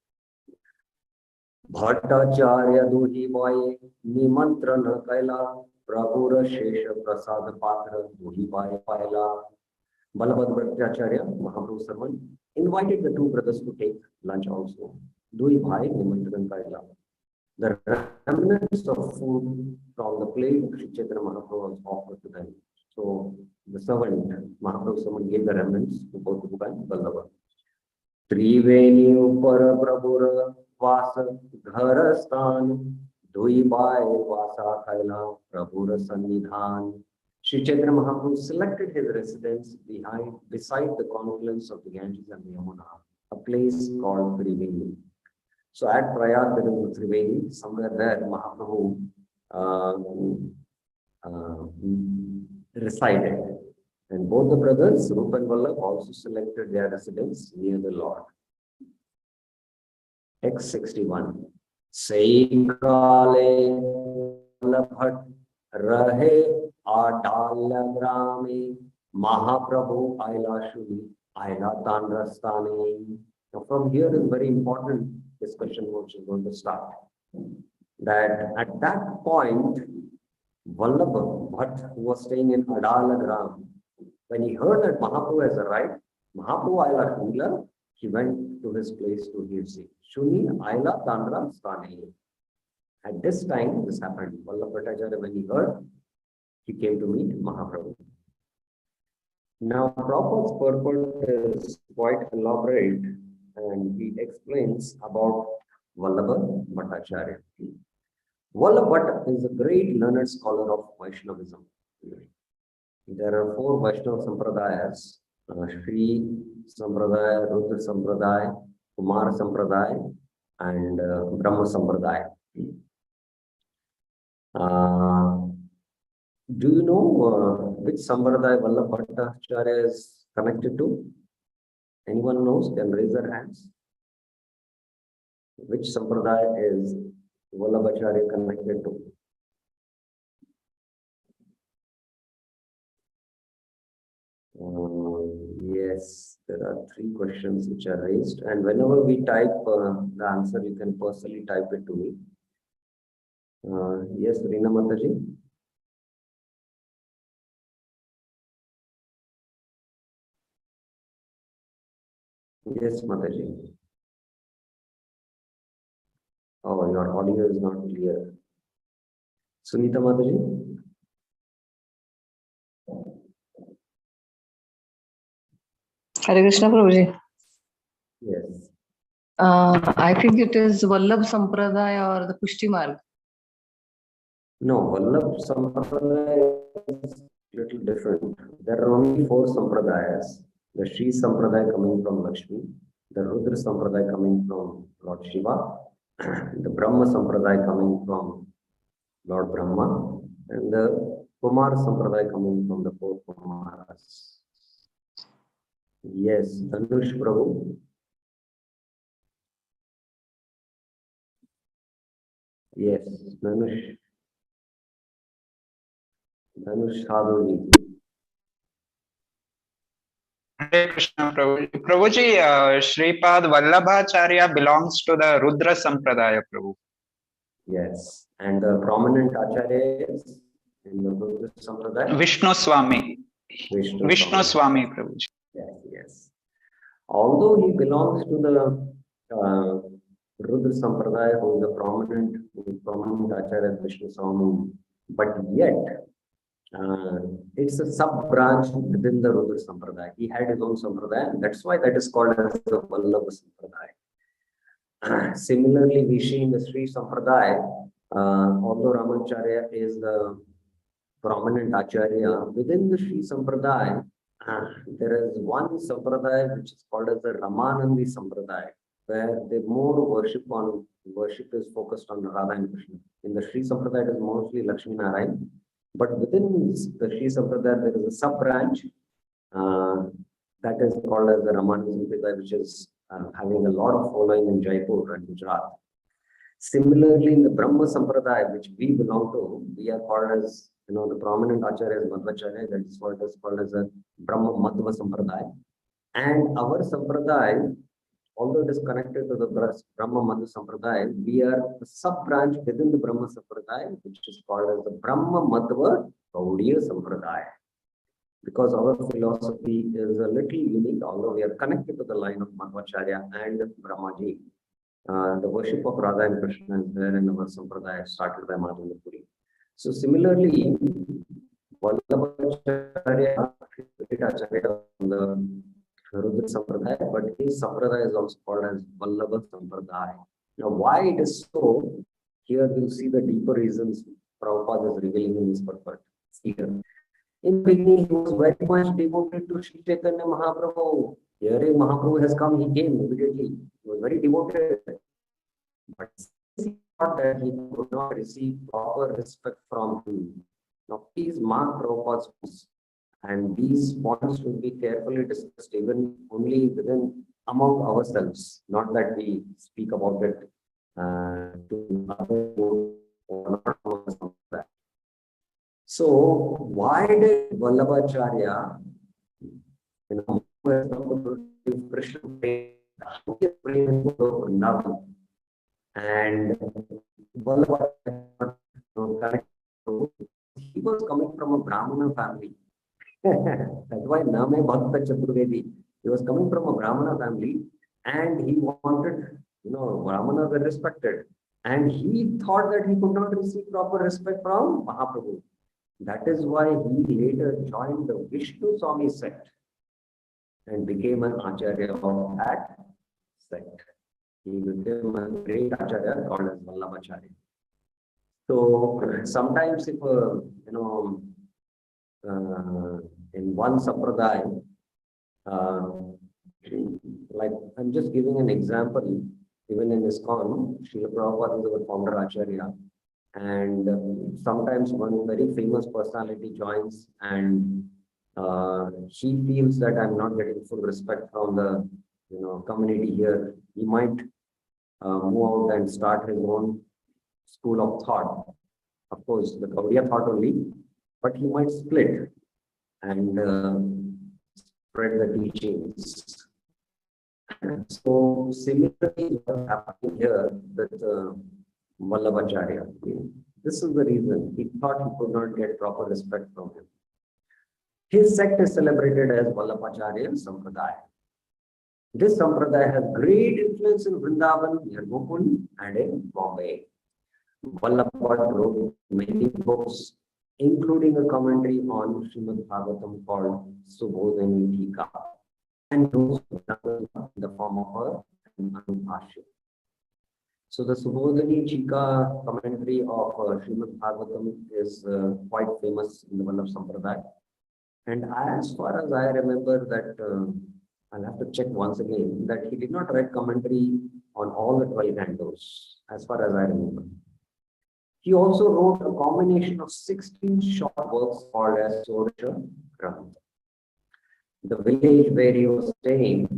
Bhattacharya Duhi Boye Nimantrana Kaila. Prabhura Shesha Prasad Patra Duhi Boye Paila. Balabhadra Mahaprabhu's servant, invited the 2 brothers to take lunch also. Dui Bhai Nimantran Kaila. The remnants of food from the plate of Sri Chaitanya Mahaprabhu was offered to them. So the servant, Mahaprabhu's servant, gave the remnants to both Rūpa and Ballabha. Triveni Upara Prabhura Vasa Gharastan Dui Bhai Vasa Kaila Prabhura Sannidhan Sri Chaitanya Mahaprabhu selected his residence beside the confluence of the Ganges and the Yamuna, a place called Triveni. So at Prayag, there is a Triveni. Somewhere there, Mahaprabhu resided. And both the brothers, Rūpa and Vallabha, also selected their residence near the Lord. X61. Seikale Vallabhat Rahe Adalagrame Mahaprabhu Ailashuni Ailatandrastane. Now from here is very important discussion which is going to start. That at that point, Vallabha Bhatt, who was staying in Adalagram, when he heard that Mahaprabhu has arrived, Mahaprabhu Aila Shunila, he went to his place to hear say, Shuni Aila Tandra Stane. At this time, this happened. Vallabha Bhattacharya, when he heard, he came to meet Mahaprabhu. Now, Prabhupada's purport is quite elaborate, and he explains about Vallabha Bhattacharya. Vallabha Bhatt is a great learned scholar of Vaishnavism. There are 4 Vaishnava Sampradayas, Shri Sampradaya, Rudra Sampradaya, Kumar Sampradaya, and Brahma Sampradaya. Do you know which Sampradaya Vallabha Bhattacharya is connected to? Anyone knows? Can raise their hands. Which Sampradaya is Vallabha Bhattacharya connected to? Yes, there are 3 questions which are raised, and whenever we type the answer, you can personally type it to me. Yes, Reena Mataji. Yes, Mataji. Oh, your audio is not clear. Sunita Mataji. Hare Krishna Prabhuji. Yes. I think it is Vallabha Sampradaya or the Pushti Marg. No, Vallabha Sampradaya is little different. There are only 4 Sampradayas. The Shri Sampradaya coming from Lakshmi, the Rudra Sampradaya coming from Lord Shiva, the Brahma Sampradaya coming from Lord Brahma, and the Kumar Sampradaya coming from the 4 Kumaras. Yes, Dhanush Prabhu. Yes, Dhanush. Dhanush Sadhuji. Hare Krishna Prabhuji. Prabhuji, Shripad Vallabhacharya belongs to the Rudra Sampradaya, Prabhu. Yes, and the prominent Acharya is in the Rudra Sampradaya? Vishnu Swami. Vishnu Swami, Prabhuji. Yes, yes. Although he belongs to the Rudra Sampradaya, who is a prominent Acharya Vishnu Swami, but yet it's a sub-branch within the Rudra Sampradaya. He had his own Sampradaya, and that's why that is called as the Vallabha Sampradaya. Similarly, we see in the Sri Sampradaya, although Ramacharya is the prominent Acharya, within the Sri Sampradaya, there is one Sampradaya which is called as the Ramanandi Sampradaya, where the more worship is focused on Radha and Krishna. In the Sri Sampradaya, it is mostly Lakshmi Narayan. But within the Sri Sampradaya, there is a sub-branch that is called as the Ramanandi Sampradaya, which is having a lot of following in Jaipur and Gujarat. Similarly, in the Brahma Sampradaya, which we belong to, we are called as, the prominent Acharya is Madhvacharya, that is what is called as a Brahma Madhva Sampradaya. And our Sampradaya, although it is connected to the Brahma Madhva Sampradaya, we are a sub-branch within the Brahma Sampradaya, which is called as the Brahma Madhva Gaudiya Sampradaya. Because our philosophy is a little unique, although we are connected to the line of Madhvacharya and Brahmaji. The worship of Radha and Krishna is there in our Sampradaya, started by Madhavendra Puri. So similarly, Vallabhacharya is Acharya from the Rudra Sampradaya, but his Sampradaya is also called as Vallabha Sampradaya. Now, why it is so, here we'll see the deeper reasons Prabhupada is revealing in his purport here. In the beginning, he was very much devoted to Sri Chaitanya Mahaprabhu. Hearing Mahaprabhu has come, he came immediately. He was very devoted. But he thought that he could not receive proper respect from him. Now, please mark Prabhupada's points, and these points will be carefully discussed even only within among ourselves, not that we speak about it to others or not among us. So, why did Vallabhacharya, Krishna and Vallabhacharya, he was coming from a Brahmana family. That's why Name Bhakta Chaturvedi. He was coming from a Brahmana family and he wanted, Brahmanas were respected. And he thought that he could not receive proper respect from Mahaprabhu. That is why he later joined the Vishnu Swami sect and became an Acharya of that sect. He became a great Acharya called as Vallabhacharya. So sometimes if, in one sampradaya, like I'm just giving an example, even in ISKCON, Srila Prabhupada is our founder Acharya, and sometimes one very famous personality joins and she feels that I'm not getting full respect from the community here. He might move out and start his own school of thought. Of course, the Gaudiya thought only, but he might split and spread the teachings. So similarly, what happened here with Vallabhacharya. This is the reason he thought he could not get proper respect from him. His sect is celebrated as Vallabhacharya Sampradaya. This Sampradaya has great influence in Vrindavan, near Gokul, and in Bombay. Vallabhacharya wrote many books, including a commentary on Srimad Bhagavatam called Subodhani Tika, and those in the form of an Anubhashya. So the Subodhani Chika commentary of Srimad Bhagavatam is quite famous in the Vallabh Sampradaya. And as far as I remember that, I'll have to check once again, that he did not write commentary on all the 12 cantos, as far as I remember. He also wrote a combination of 16 short works called as Sodasha Grantha. The village where he was staying,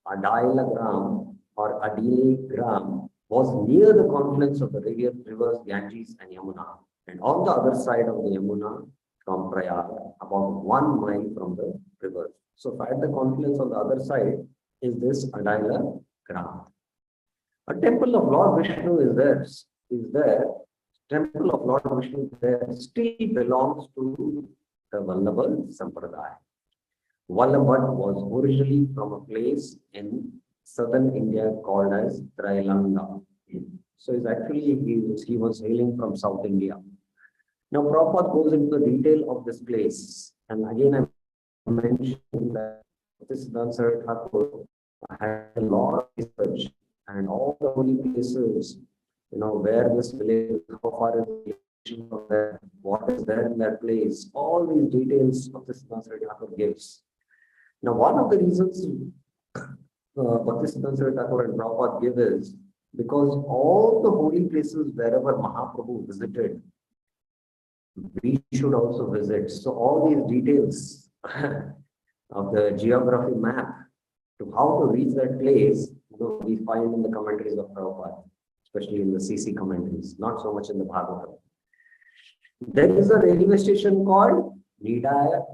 Adaila Gram or Adile Gram, was near the confluence of the rivers Ganges and Yamuna, and on the other side of the Yamuna from Prayag, about 1 mile from the river. So at the confluence on the other side is this Adaila Gram. A temple of Lord Vishnu is there. Temple of Lord Vishnu there still belongs to the Vallabha Sampradaya. Vallabha was originally from a place in southern India called as Trailanga. So it's actually, he was hailing from South India. Now Prabhupada goes into the detail of this place. And again, I mentioned that this Dansar Thakur had a lot of research and all the holy places, where this village, how far is the location of that, what is there in that place, all these details of this Dansar Thakur gives. Now, one of the reasons Bhaktisiddhanta Saraswati Thakur and Prabhupada give is because all the holy places wherever Mahaprabhu visited, we should also visit. So all these details of the geography map to how to reach that place, we find in the commentaries of Prabhupada, especially in the CC commentaries, not so much in the Bhagavatam. There is a railway station called Nidada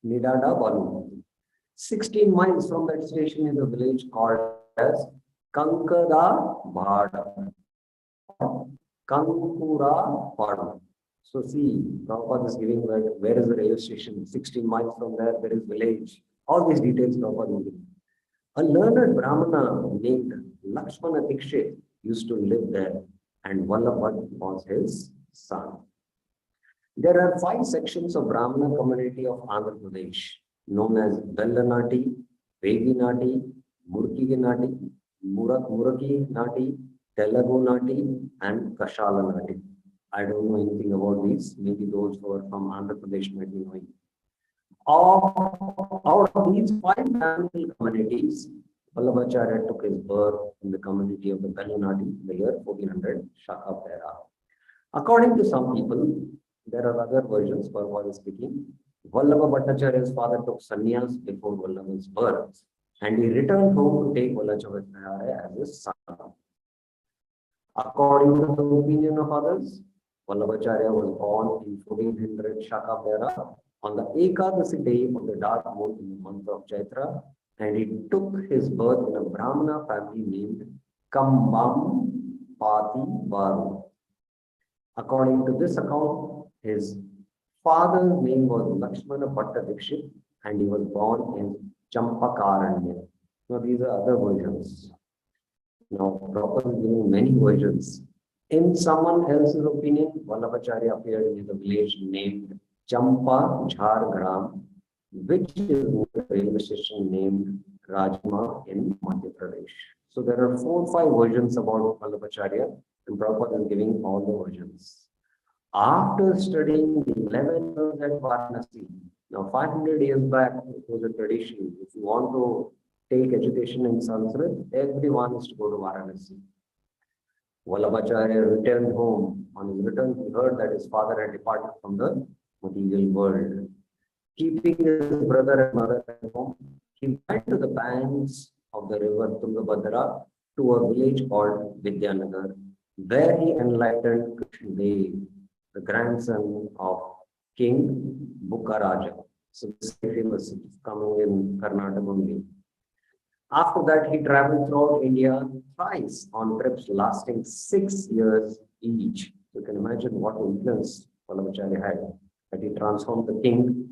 Balu. 16 miles from that station is a village called as Kankada Bhada. Kankura Padu. So see, Prabhupada is giving that where is the railway station? 16 miles from there is village. All these details Prabhupada is giving. A learned Brahmana named Lakshmana Dikshit used to live there, and Vallabha was his son. There are 5 sections of Brahmana community of Andhra Pradesh, known as Bellanati, Veginati, Muraki Nati, Telugu Nati, and Kashala Nati. I don't know anything about these. Maybe those who are from Andhra Pradesh might be knowing. Out of these 5 Brahminical communities, Vallabhacharya took his birth in the community of the Belunadi in the year 1400, Śikṣā. According to some people, there are other versions for what is speaking. Vallabha Bhattacharya's father took sannyas before Vallabha's birth, and he returned home to take Vallabhacharya as his son. According to the opinion of others, Vallabhacharya was born in 1400 Śikṣā on the Ekadasi day of the dark moon in the month of Chaitra, and he took his birth in a Brahmana family named Kambam Pati Varu. According to this account, his father's name was Lakshmana Bhatta Dikshit, and he was born in Champakaranya. Now these are other versions. Now Rūpa is giving many versions. In someone else's opinion, Vallabhacharya appeared in the village named Champa Jhargram, which is a railway station named Rajma in Madhya Pradesh. So there are 4 or 5 versions about Vallabhacharya, and Prabhupada is giving all the versions. After studying 11 years at Varanasi, now 500 years back, it was a tradition. If you want to take education in Sanskrit, everyone is to go to Varanasi. Vallabhacharya returned home. On his return, he heard that his father had departed from the material world. Keeping his brother and mother at home, he went to the banks of the river Tungabhadra to a village called Vidyanagar, where he enlightened Krishnadev, the grandson of King Bukkaraja. So this is famous, coming in Karnataka only. After that, he traveled throughout India thrice on trips lasting 6 years each. You can imagine what influence Vallabhacharya had. That he transformed the king,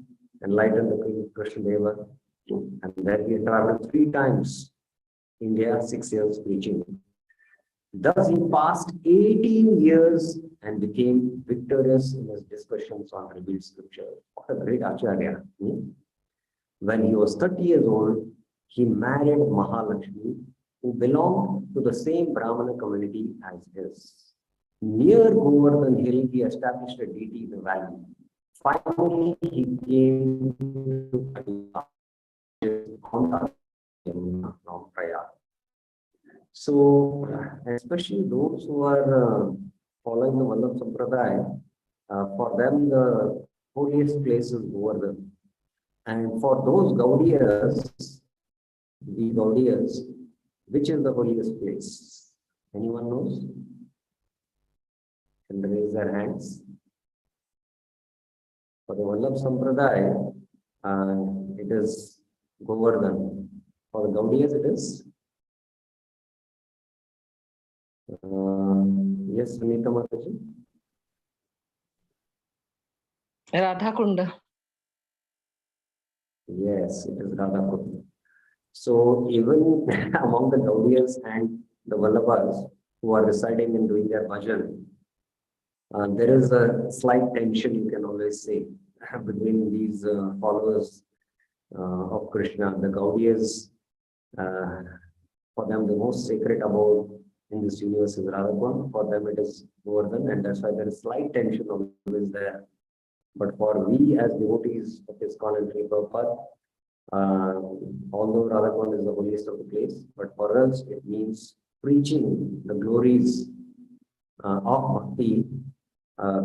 enlightened the king Krishnadeva, and then he traveled 3 times India, 6 years preaching. Thus, he passed 18 years and became victorious in his discussions on revealed scripture. What a great Acharya. When he was 30 years old, he married Mahalakshmi, who belonged to the same Brahmana community as his. Near Govardhan Hill, he established a deity in the valley. Finally, he came to Prayag. So, especially those who are following the Vallabha Sampradaya, for them the holiest place is Govardhan. And for those Gaudiyas, which is the holiest place? Anyone knows? Can they raise their hands? For the Vallabha Sampradaya, it is Govardhan. For the Gaudiyas, it is? Yes, Sunita Mataji? Radhakunda. Yes, it is Radhakunda. So even among the Gaudiyas and the Vallabhas who are residing and doing their bhajan, there is a slight tension, you can always say, between these followers of Krishna. The Gaudiyas, for them, the most sacred abode in this universe is Radhakund. For them, it is Govardhan, and that's why there is slight tension always there. But for we as devotees of ISKCON and Sri Prabhupada, although Radhakund is the holiest of the place, but for us it means preaching the glories of Bhakti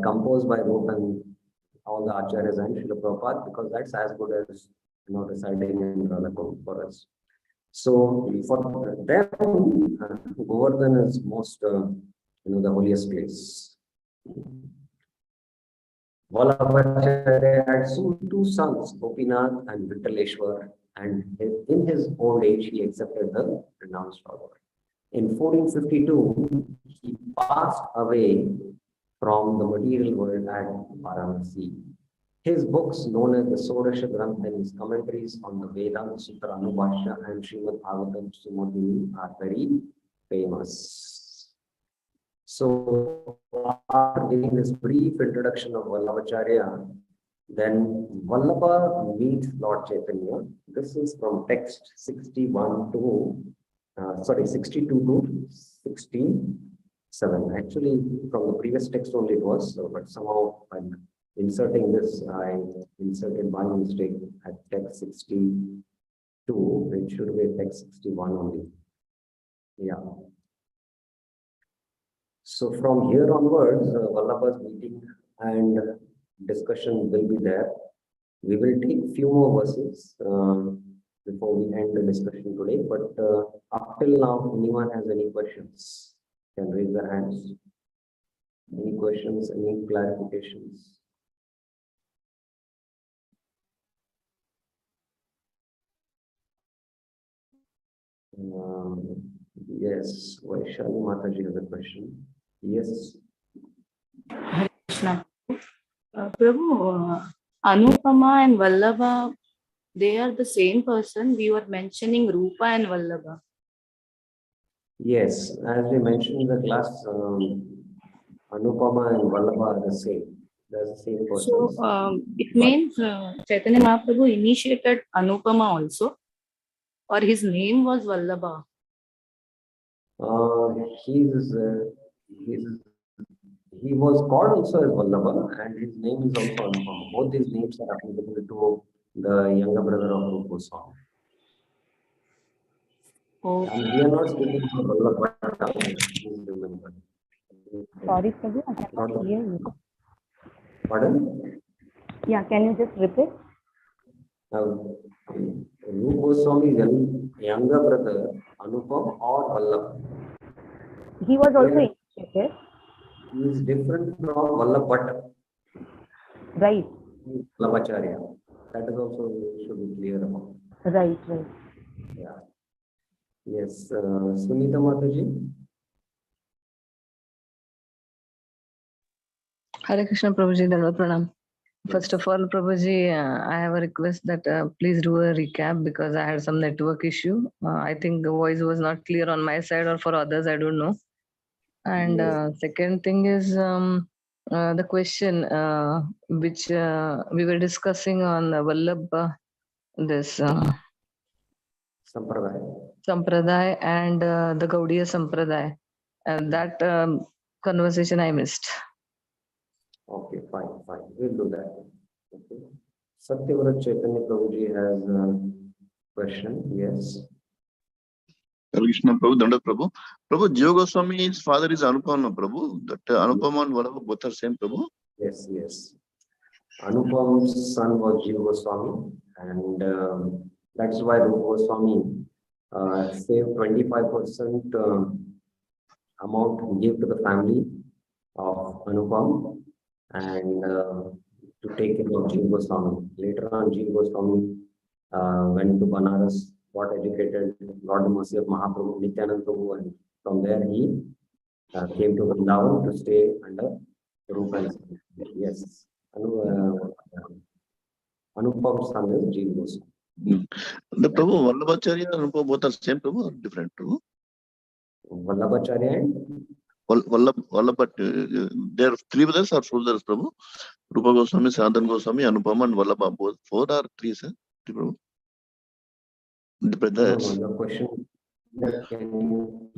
composed by Rūpa and all the Acharyas and Srila Prabhupada, because that's as good as residing in Radhakund for us. So for them, Govardhan is most the holiest place. Vallabhacharya had 2 sons, Gopinath and Vittaleshwar, and in his old age, he accepted the renounced order. In 1452, he passed away from the material world at Varanasi. His books, known as the Sodasha Granth and his commentaries on the Vedanta Sutra Anubhashya and Srimad Bhagavatam Sumodhini, are very famous. So, after giving this brief introduction of Vallabhacharya, then Vallabha meets Lord Chaitanya. This is from text 62 to 16. 7. Actually, from the previous text only it was, but somehow by inserting this, I inserted by mistake at text 62. It should be text 61 only. Yeah. So from here onwards, Vallabha's meeting and discussion will be there. We will take few more verses before we end the discussion today. But up till now, anyone has any questions? Can raise their hands. Any questions? Any clarifications? Yes, Vaishali Mataji has a question. Yes. Krishna. Prabhu, Anupama and Vallabha, they are the same person. We were mentioning Rūpa and Vallabha. Yes, as we mentioned in the class, Anupama and Vallabha are the same. They're the same person. So it means Chaitanya Mahaprabhu initiated Anupama also, or his name was Vallabha. He was called also as Vallabha, and his name is also Anupama. Both these names are applicable to the younger brother of Rūpa Goswami. Oh. And we are not speaking about Vallabha, please remember. Sorry, Prabhu, I cannot hear you. Pardon? Yeah, can you just repeat? Rūpa Goswami's younger brother, Anupam or Vallabha? He was also initiated. He is different from Vallabha. Right. Vallabhacharya. That is also should be clear about. Right. Yeah. Yes, Sunita Mataji. Hare Krishna Prabhuji, Dandavat Pranam. First of all, Prabhuji, I have a request that please do a recap because I had some network issue. I think the voice was not clear on my side or for others, I don't know. And second thing is the question which we were discussing on Vallabha, this Sampradaya and the Gaudiya Sampradaya. That conversation I missed. Okay, fine. We'll do that. Okay. Satyavrat Chaitanya Prabhuji has a question. Yes. Krishna Prabhu, Dandavat Prabhu. Prabhu, Jiva Goswami's father is Anupama Prabhu. That Anupama and Vallabha both are same Prabhu. Yes. Anupam's son was Jiva Goswami, and that's why Rūpa Goswami saved 25% amount gave to the family of Anupam and to take care of Jiva Goswami. Later on, Jiva Goswami went to Banaras, got educated, got the mercy of Mahaprabhu, Nityananda Prabhu, and from there he came to Vrindavan to stay under Rūpa. Yes. Anupam's son is Jiva Goswami. The Prabhu, Vallabhacharya and Rūpa both are same Prabhu or different Prabhu? Vallabhacharya and Vallabha, there are three brothers or four brothers Prabhu? Rūpa Goswami, Sanatana Goswami, Anupama and Vallabha, both 4 or 3, sir? Prabhu? The brothers. No, the question. The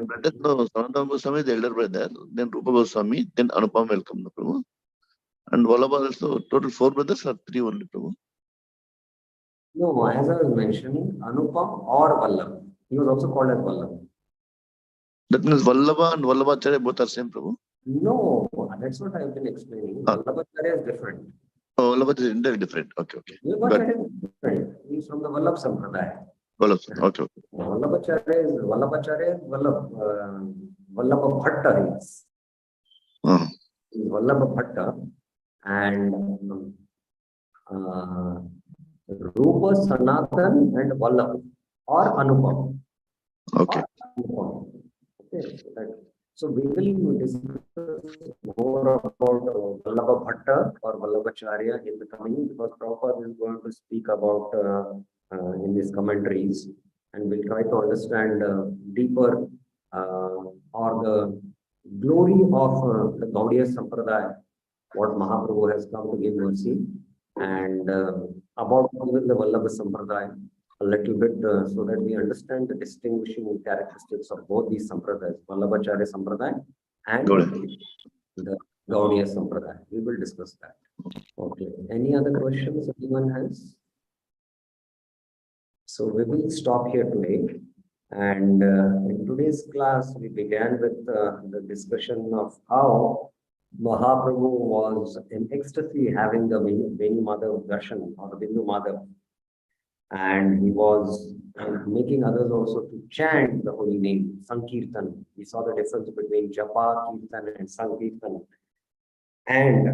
brothers, no, Sanatana Goswami is the elder brother, then Rūpa Goswami, then Anupama will come, Prabhu. And Vallabha also, total 4 brothers or 3 only, Prabhu? No, as I was mentioning, Anupam or Vallabha. He was also called as Vallabha. That means Vallabha and Vallabhacharya both are same, Prabhu? No, that's what I've been explaining. Vallabhacharya is different. Oh, Vallabha is entirely different. Okay. Vallabhacharya is different. He's from the Vallabha Sampradaya. Okay. Vallabhacharya is Vallabha Bhatta is. He's Vallabha Bhatta and Rūpa, Sanatan and Vallabha or Anupam. Okay. Okay. So we will discuss more about Vallabha Bhatta or Vallabhacharya in the coming, because Prabhupada is going to speak about in these commentaries, and we'll try to understand deeper or the glory of the Gaudiya Sampradaya, what Mahaprabhu has come to give mercy, and about even the Vallabha Sampradaya, a little bit so that we understand the distinguishing characteristics of both these sampradayas, Vallabhacharya Sampradaya and Gaudiya. the Gaudiya Sampradaya. We will discuss that. Okay. Any other questions anyone has? So we will stop here today. And in today's class, we began with the discussion of how Mahaprabhu was in ecstasy having the Veni Madhav darshan or the Bindu Madhav. And he was making others also to chant the holy name, Sankirtan. We saw the difference between Japa, Kirtan and Sankirtan. And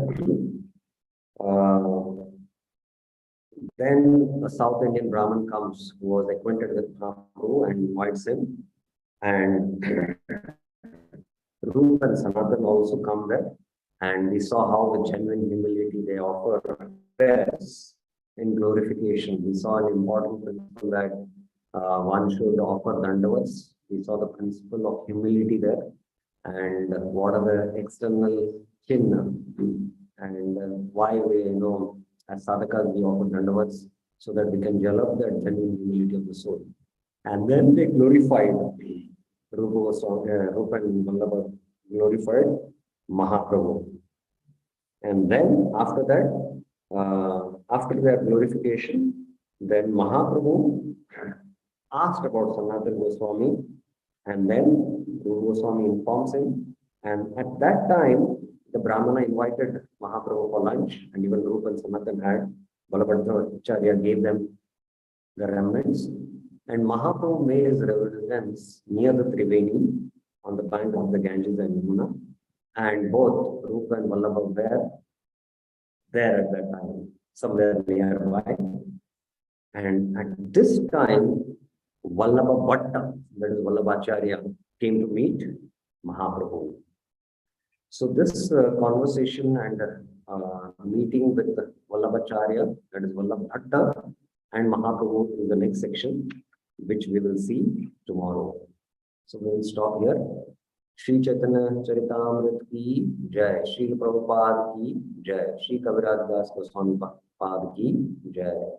then a South Indian Brahmin comes who was acquainted with Mahaprabhu and invites him. And Rūpa and Sanatan also come there. And we saw how the genuine humility they offer bears in glorification. We saw an important principle that one should offer dandavats. We saw the principle of humility there. And what are the external chinna and why we, as sadhakas, we offer dandavats so that we can develop that genuine humility of the soul. And then they glorified Rūpa and Vallabha glorified Mahaprabhu. And then after that, after their glorification, then Mahaprabhu asked about Sanatana Goswami, and then Guru Goswami informs him. And at that time, the Brahmana invited Mahaprabhu for lunch, and even Rūpa and Sanatan had. Vallabhacharya gave them the remnants. And Mahaprabhu made his residence near the Triveni on the bank of the Ganges and Yamuna. And both Rūpa and Vallabha were there at that time, somewhere nearby. And at this time, Vallabha Bhatta, that is Vallabhacharya, came to meet Mahaprabhu. So this conversation and meeting with Vallabhacharya, that is Vallabha Bhatta, and Mahaprabhu in the next section, which we will see tomorrow. So we will stop here. Shri Chaitanya-Caritāmṛta ki jai, Shri Prabhupada ki jai, Shri Kaviraj Das Goswami Pad ki jai.